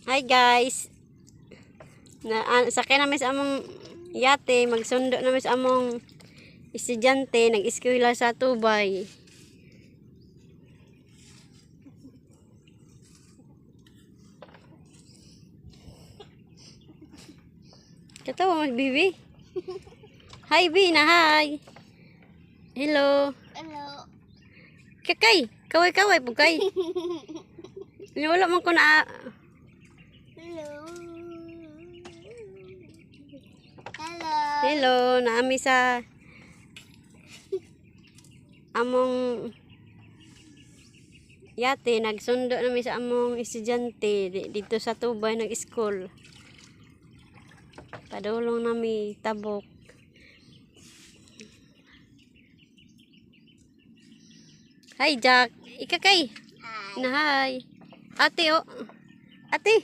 Hi guys. Sakay namin sa among yate, magsundo namin sa among estudyante, nag-eskwela sa Tubay. Katawa mo, Bibi. Hi, Bi, na hi. Hello. Hello. Kakay, kaway-kaway po kay. Wala man ko na. Hello. Hello. Hello, naami sa among yate, nagsundo namin sa among estudyante dito sa Tubay nag-school. Padulong nami tabok. Hi Jack, ikakay. Hi. Na hi. Ate oh. Ate.